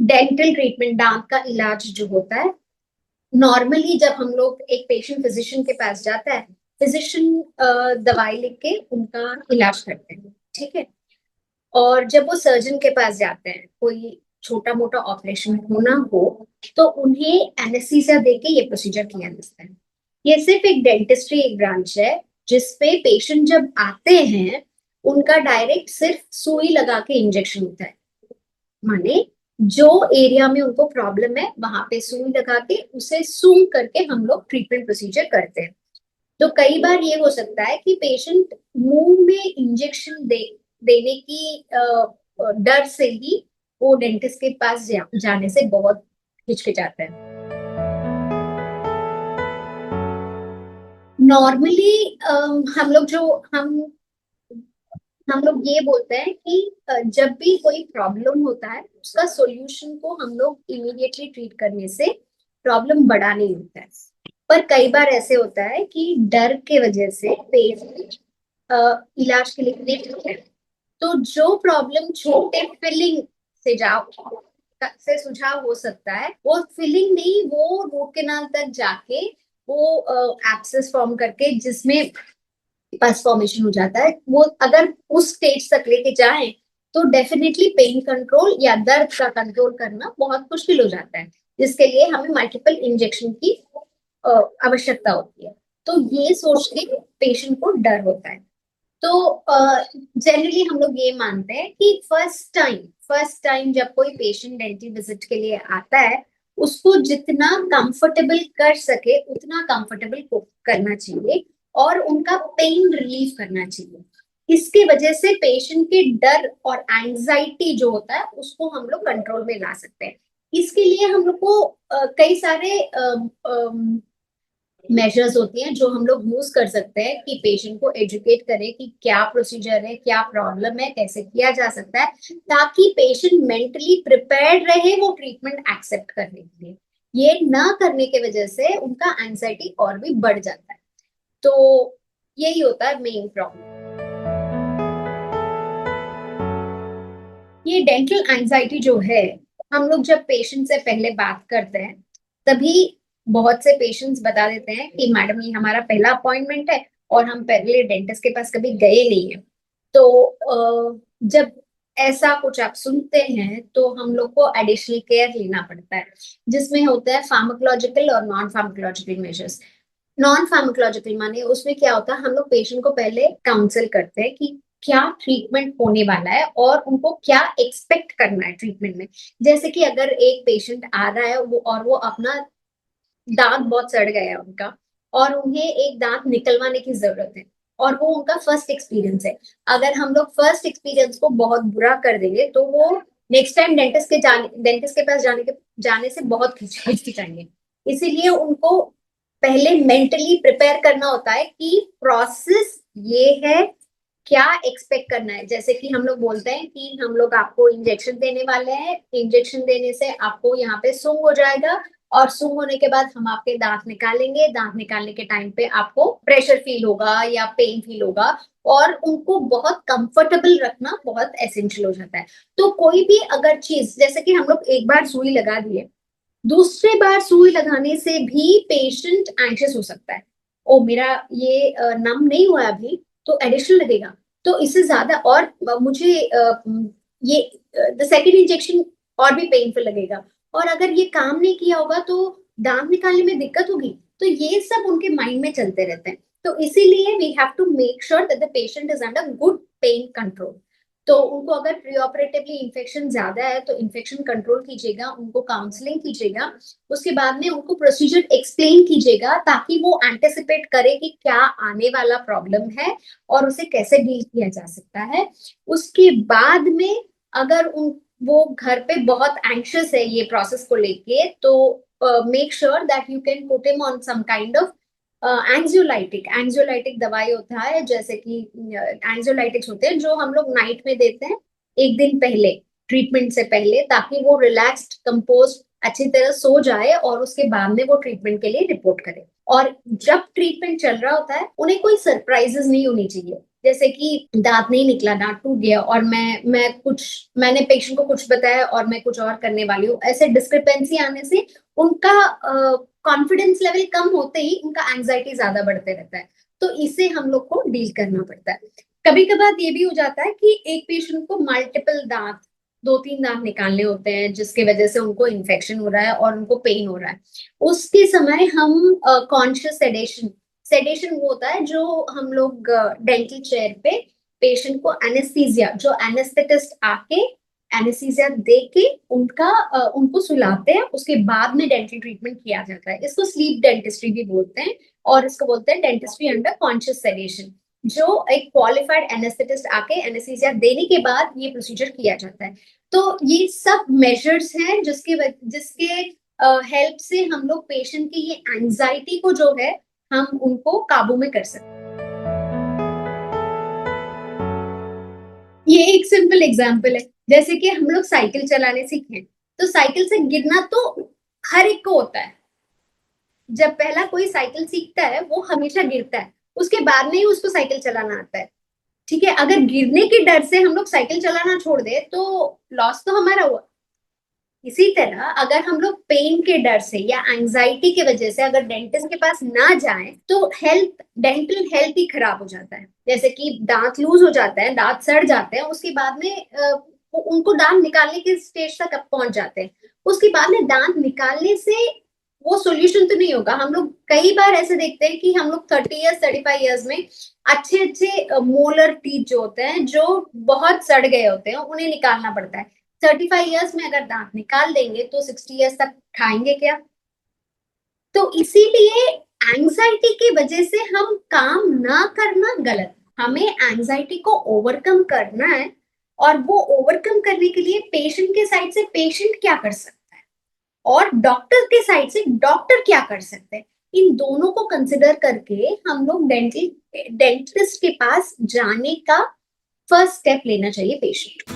Dental treatment, दांत का इलाज जो होता है, नॉर्मली जब हम लोग एक पेशेंट फिजिशियन के पास जाता है, फिजिशियन दवाई लिख के उनका इलाज करते हैं, ठीक है। और जब वो सर्जन के पास जाते हैं, कोई छोटा मोटा ऑपरेशन होना हो, तो उन्हें एनेस्थीसिया देके ये प्रोसीजर किया जाता है। ये सिर्फ एक डेंटिस्ट्री एक ब्रांच है जिसपे पेशेंट जब आते हैं, उनका डायरेक्ट सिर्फ सुई लगा के इंजेक्शन होता है। माने जो एरिया में उनको प्रॉब्लम है वहां पे सुई लगा के उसे सूंघ करके हम लोग ट्रीटमेंट प्रोसीजर करते हैं। तो कई बार ये हो सकता है कि पेशेंट मुंह में इंजेक्शन देने की डर से ही वो डेंटिस्ट के पास जाने से बहुत हिचकिचाता है। नॉर्मली हम लोग जो हम लोग ये बोलते हैं कि जब भी कोई प्रॉब्लम होता है उसका सॉल्यूशन को हम लोग इमीडिएटली ट्रीट करने से प्रॉब्लम बड़ा नहीं होता है। पर कई बार ऐसे होता है कि डर के वजह से पेशेंट इलाज के लिए नहीं जाते हैं। तो जो प्रॉब्लम छोटे फिलिंग से जाओ से सुझाव हो सकता है, वो फिलिंग नहीं, वो रूट कैनाल तक जाके वो एब्सेस फॉर्म करके जिसमें पस फॉर्मेशन हो जाता है, वो अगर उस स्टेज तक लेके जाएं तो डेफिनेटली पेन कंट्रोल या दर्द का कंट्रोल करना बहुत मुश्किल हो जाता है, जिसके लिए हमें मल्टीपल इंजेक्शन की आवश्यकता होती है। तो ये सोच के पेशेंट को डर होता है। तो जनरली हम लोग ये मानते हैं कि फर्स्ट टाइम जब कोई पेशेंट डेंटल विजिट के लिए आता है, उसको जितना कंफर्टेबल कर सके उतना कंफर्टेबल करना चाहिए और उनका पेन रिलीफ करना चाहिए। इसके वजह से पेशेंट के डर और एंजाइटी जो होता है उसको हम लोग कंट्रोल में ला सकते हैं। इसके लिए हम लोग को कई सारे मेजर्स होती हैं जो हम लोग यूज कर सकते हैं कि पेशेंट को एजुकेट करें कि क्या प्रोसीजर है, क्या प्रॉब्लम है, कैसे किया जा सकता है, ताकि पेशेंट मेंटली प्रिपेयर्ड रहे वो ट्रीटमेंट एक्सेप्ट करने के लिए। ये ना करने के वजह से उनका एंजाइटी और भी बढ़ जाता है। तो यही होता है मेन प्रॉब्लम। ये डेंटल एंजाइटी जो है, हम लोग जब पेशेंट से पहले बात करते हैं तभी बहुत से पेशेंट्स बता देते हैं कि मैडम ये हमारा पहला अपॉइंटमेंट है और हम पहले डेंटिस्ट के पास कभी गए नहीं है। तो जब ऐसा कुछ आप सुनते हैं तो हम लोग को एडिशनल केयर लेना पड़ता है, जिसमें होता है फार्माकोलॉजिकल और non pharmacological measures. Non pharmacological माने उसमें क्या होता है, हम लोग पेशेंट को पहले काउंसिल करते हैं कि क्या ट्रीटमेंट होने वाला है और उनको क्या एक्सपेक्ट करना है ट्रीटमेंट में। जैसे कि अगर एक पेशेंट आ रहा है वो अपना दांत बहुत सड़ गया है उनका और उन्हें एक दांत निकलवाने की जरूरत है और वो उनका फर्स्ट एक्सपीरियंस है। अगर हम लोग फर्स्ट एक्सपीरियंस को बहुत बुरा कर देंगे तो वो नेक्स्ट टाइम डेंटिस्ट के पास जाने से बहुत हिचकिचाएंगे। इसीलिए उनको पहले मेंटली प्रिपेयर करना होता है कि प्रोसेस ये है, क्या एक्सपेक्ट करना है। जैसे कि हम लोग बोलते हैं कि हम लोग आपको इंजेक्शन देने वाले हैं, इंजेक्शन देने से आपको यहाँ पे सूंघ हो जाएगा और सूंघ होने के बाद हम आपके दांत निकालेंगे, दांत निकालने के टाइम पे आपको प्रेशर फील होगा या पेन फील होगा। और उनको बहुत कंफर्टेबल रखना बहुत एसेंशियल हो जाता है। तो कोई भी अगर चीज, जैसे कि हम लोग एक बार सुई लगा दिए, दूसरे बार सुई लगाने से भी पेशेंट एंशियस हो सकता है। ओ मेरा ये नम नहीं हुआ अभी, तो एडिशनल लगेगा, तो इससे ज्यादा और मुझे ये द सेकेंड इंजेक्शन और भी पेनफुल लगेगा। और अगर ये काम नहीं किया होगा तो दांत निकालने में दिक्कत होगी। तो ये सब उनके माइंड में चलते रहते हैं। तो इसीलिए we have to make sure that the patient is under good pain control. तो उनको अगर प्री ऑपरेटिवली इन्फेक्शन ज्यादा है तो इन्फेक्शन कंट्रोल कीजिएगा, उनको काउंसलिंग कीजिएगा, उसके बाद में उनको प्रोसीजर एक्सप्लेन कीजिएगा ताकि वो एंटिसिपेट करे कि क्या आने वाला प्रॉब्लम है और उसे कैसे डील किया जा सकता है। उसके बाद में अगर वो घर पे बहुत एंशियस है ये प्रोसेस को लेके, तो make sure that you can put him on some kind of anxiolytic दवाई होता है, जैसे कि एंग्जियोलाइटिक्स होते हैं जो हम लोग नाइट में देते हैं एक दिन पहले, ट्रीटमेंट से पहले, ताकि वो रिलैक्स्ड कंपोज अच्छी तरह सो जाए और उसके बाद में वो ट्रीटमेंट के लिए रिपोर्ट करे। और जब ट्रीटमेंट चल रहा होता है उन्हें कोई सरप्राइजेस नहीं होनी चाहिए। जैसे कि दांत नहीं निकला, दांत टूट गया और मैंने पेशेंट को कुछ बताया और मैं कुछ और करने वाली हूँ, ऐसे डिस्क्रिपेंसी आने से उनका कॉन्फिडेंस लेवल कम होते ही उनका एंजाइटी ज्यादा बढ़ते रहता है। तो इसे हम लोग को डील करना पड़ता है। कभी कभार ये भी हो जाता है कि एक पेशेंट को मल्टीपल दांत, 2-3 दांत निकालने होते हैं जिसकी वजह से उनको इन्फेक्शन हो रहा है और उनको पेन हो रहा है। उसके समय हम कॉन्शियस सेडेशन, सेडेशन वो होता है जो हम लोग डेंटल चेयर पे पेशेंट को एनेस्थीसिया, जो एनेस्थेटिस्ट आके एनेस्थीसिया दे के उनको सुलाते हैं, उसके बाद में डेंटल ट्रीटमेंट किया जाता है। इसको स्लीप डेंटिस्ट्री भी बोलते हैं और इसको बोलते हैं डेंटिस्ट्री अंडर कॉन्शियस सेडेशन, जो एक क्वालिफाइड एनेस्थेटिस्ट आके एनेस्थीसिया देने के बाद ये प्रोसीजर किया जाता है। तो ये सब मेजर्स हैं जिसके हेल्प से हम लोग पेशेंट की ये एंजाइटी को जो है हम उनको काबू में कर सकते हैं। ये एक सिंपल एग्जांपल है, जैसे कि हम लोग साइकिल चलाने सीखे, तो साइकिल से गिरना तो हर एक को होता है। जब पहला कोई साइकिल सीखता है वो हमेशा गिरता है, उसके बाद में ही उसको साइकिल चलाना आता है। ठीक है, अगर गिरने के डर से हम लोग साइकिल चलाना छोड़ दे तो लॉस तो हमारा हुआ। इसी तरह अगर हम लोग पेन के डर से या एंजाइटी की वजह से अगर डेंटिस्ट के पास ना जाएं तो डेंटल हेल्थ ही खराब हो जाता है। जैसे कि दांत लूज हो जाता है, दांत सड़ जाते हैं, उसके बाद में उनको दांत निकालने के स्टेज तक पहुंच जाते हैं। उसके बाद में दांत निकालने से वो सोल्यूशन तो नहीं होगा। हम लोग कई बार ऐसे देखते हैं कि हम लोग 30 ईयर्स 35 ईयर्स में अच्छे अच्छे मोलर टीथ जो होते हैं, जो बहुत सड़ गए होते हैं, उन्हें निकालना पड़ता है। 35 ईयर्स में अगर दांत निकाल देंगे तो 60 ईयर्स तक खाएंगे क्या? तो इसीलिए एंजाइटी की वजह से हम काम ना करना गलत। हमें एंजाइटी को ओवरकम करना है, और वो ओवरकम करने के लिए पेशेंट के साइड से पेशेंट क्या कर सकता है और डॉक्टर के साइड से डॉक्टर क्या कर सकते हैं, इन दोनों को कंसिडर करके हम लोग डेंटिस्ट के पास जाने का फर्स्ट स्टेप लेना चाहिए पेशेंट।